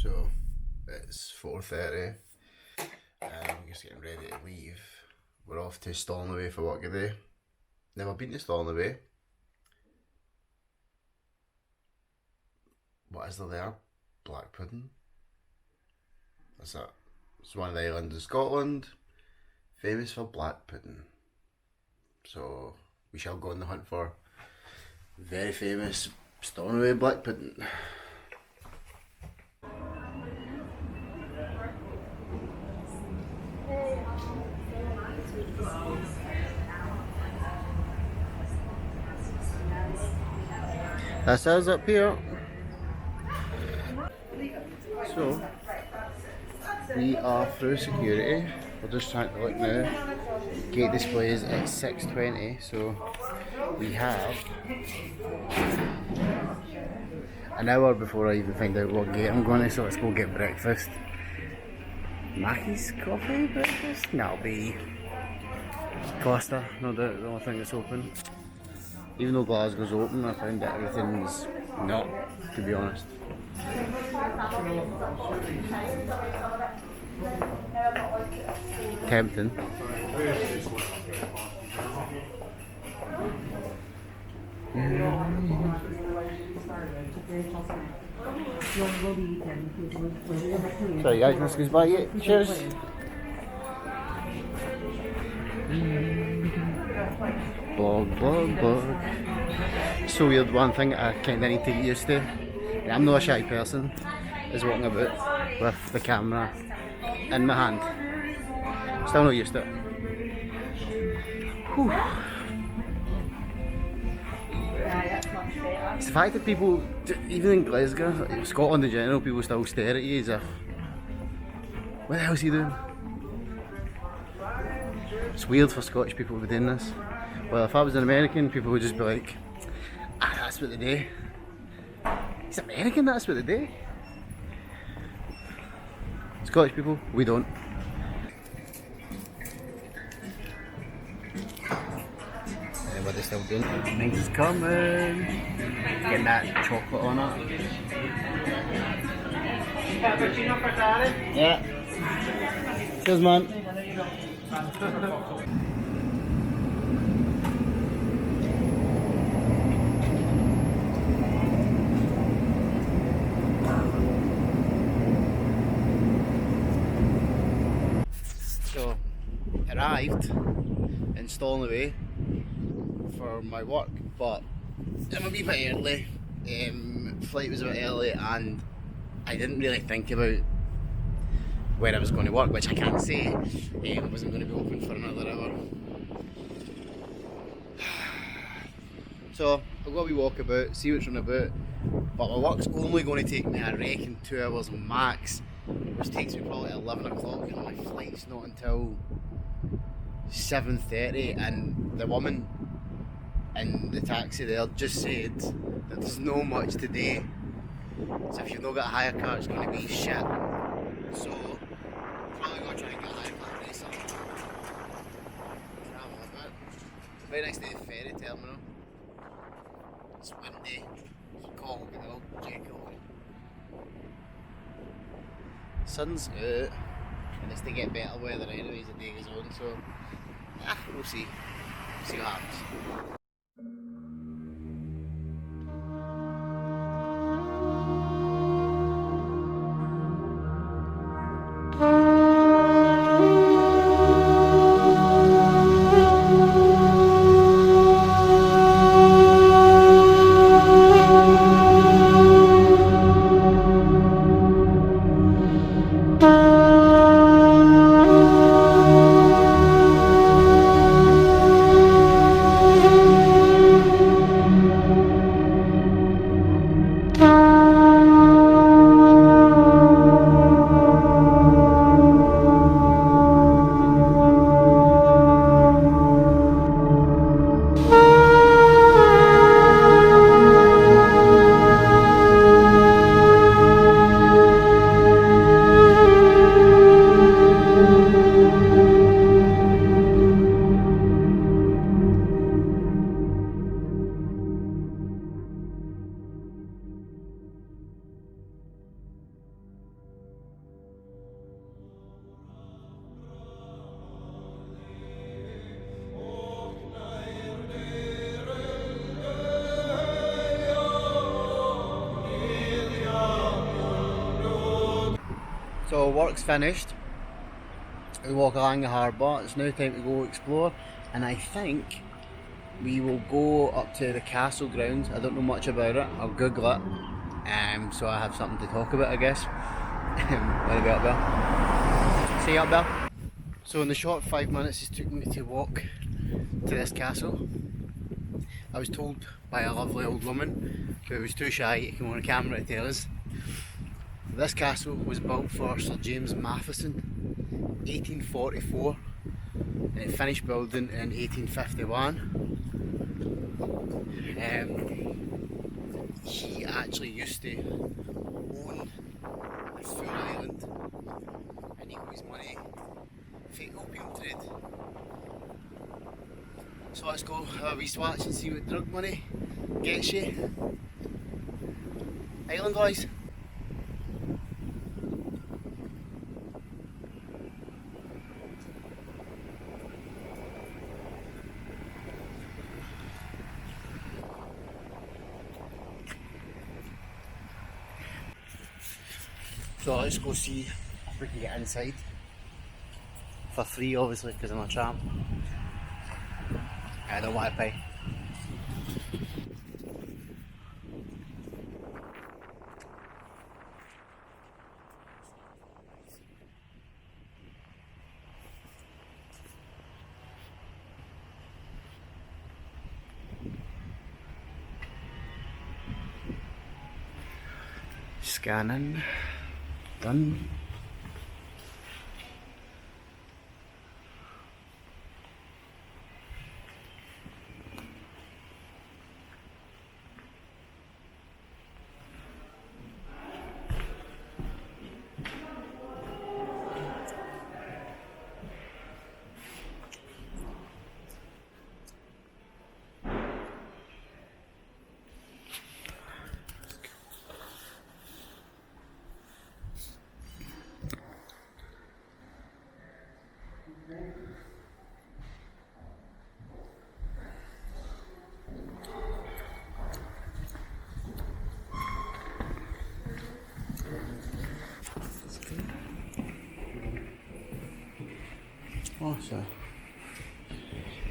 So it's 4:30 and we're just getting ready to leave. We're off to Stornoway for work today. Never been to Stornaway. What is there? Black pudding. That's it. It's one of the islands of Scotland, famous for black pudding. So we shall go on the hunt for very famous Stornoway black pudding. That's us up here. So we are through security. We're just trying to look now. Gate display is at 6:20, so we have an hour before I even find out what gate I'm going to, so let's go get breakfast. Mackie's coffee breakfast? That'll be Costa, no doubt the only thing that's open. Even though Glasgow's open, I find that everything's not, to be honest. Tempting. Sorry guys, let's go buy it. Cheers. Blog. So weird, one thing I kinda need to get used to. I'm not a shy person, is walking about with the camera in my hand. Still not used to it. Whew. It's the fact that people, even in Glasgow, Scotland in general, people still stare at you as if, what the hell's he doing? It's weird for Scottish people to be doing this. Well, if I was an American, people would just be like, that's what they do. He's American, that's what they do. Scottish people, we don't. And what they still doing? Nice coming. Getting that chocolate on it. Cappuccino for Darren? Yeah. Cheers, man. So, arrived in Stornaway for my work, but I'm a wee bit early. Flight was a bit early and I didn't really think about where I was going to work, which I can't say. I wasn't going to be open for another hour. So I'll go a wee walk about, see what's run about, but my work's only going to take me, I reckon, 2 hours max, which takes me probably 11 o'clock, and my flight's not until 7:30, and the woman in the taxi there just said that there's no much today, so if you've not got a hire car it's going to be shit. So I'm probably going to try and get a hire car later. Travel a bit. Right next to the ferry terminal. It's windy, it's cold, you know, Jekyll. Sun's out, and it's to get better weather anyway as the day goes on, so we'll see. See what happens. So work's finished. We walk along the harbour. It's now time to go explore, and I think we will go up to the castle grounds. I don't know much about it. I'll Google it, so I have something to talk about, I guess. Wanna be up there? See you up there. So in the short 5 minutes it took me to walk to this castle, I was told by a lovely old woman who was too shy to come on camera to tell us. This castle was built for Sir James Matheson, 1844, and it finished building in 1851. He actually used to own a full island, and he got his money for opium trade. So let's go have a wee swatch and see what drug money gets you. Island wise. So let's go see if we can get inside. For free, obviously, because I'm a tramp. I don't want to pay. Scanning. Done. Oh, so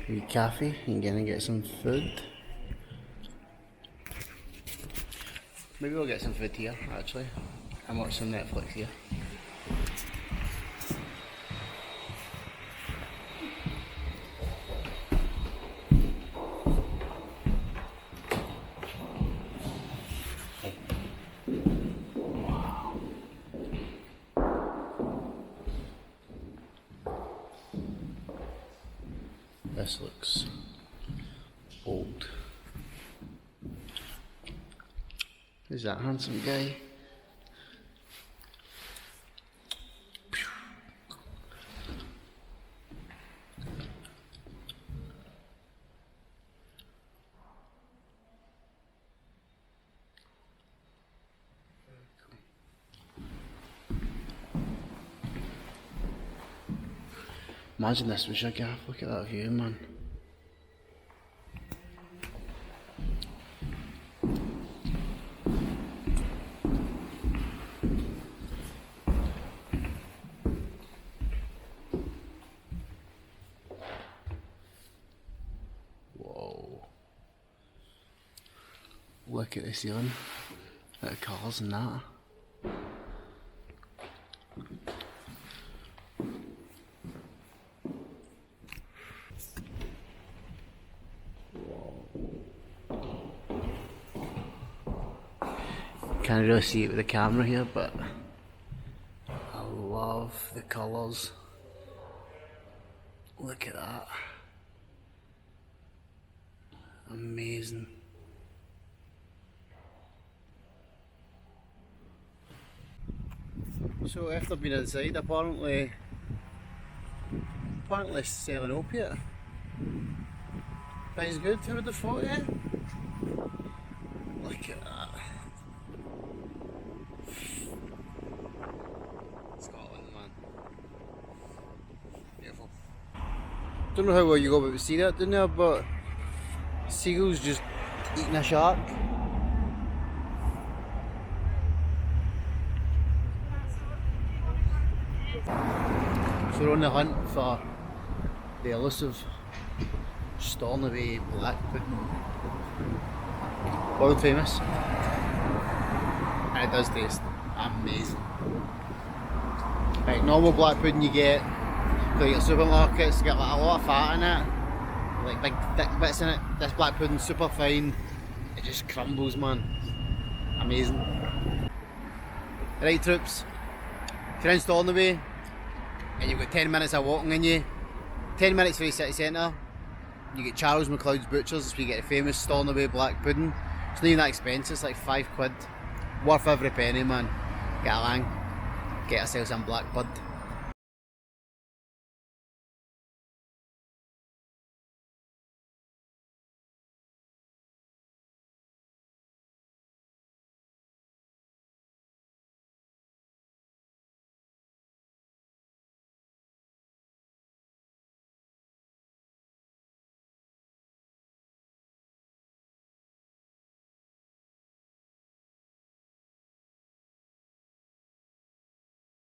wee cafe, you can go and get some food. Maybe we'll get some food here actually and watch some Netflix here. This looks old. Who's that handsome guy? Imagine this was your gaff, look at that view, man. Whoa. Look at the ceiling, at the colours and that. Can't really see it with the camera here, but I love the colours. Look at that. Amazing. So after being inside, apparently selling opiate. That is good. Who would have thought it? Look at that. Scotland, man. Beautiful. Don't know how well you go about seeing that, didn't you? But seagulls just eating a shark. So we're on the hunt for the elusive Stornaway black pudding. World famous. And it does taste amazing. Like normal black pudding you get like at supermarkets, you get like a lot of fat in it. Like big thick bits in it. This black pudding's super fine. It just crumbles, man. Amazing. Right troops, if you're in Stornoway and you've got 10 minutes of walking in you, 10 minutes for the city centre, you get Charles McLeod's Butchers, where you get the famous Stornaway black pudding. It's not even that expensive, it's like £5. Worth every penny, man. Get along, get yourself some black bud.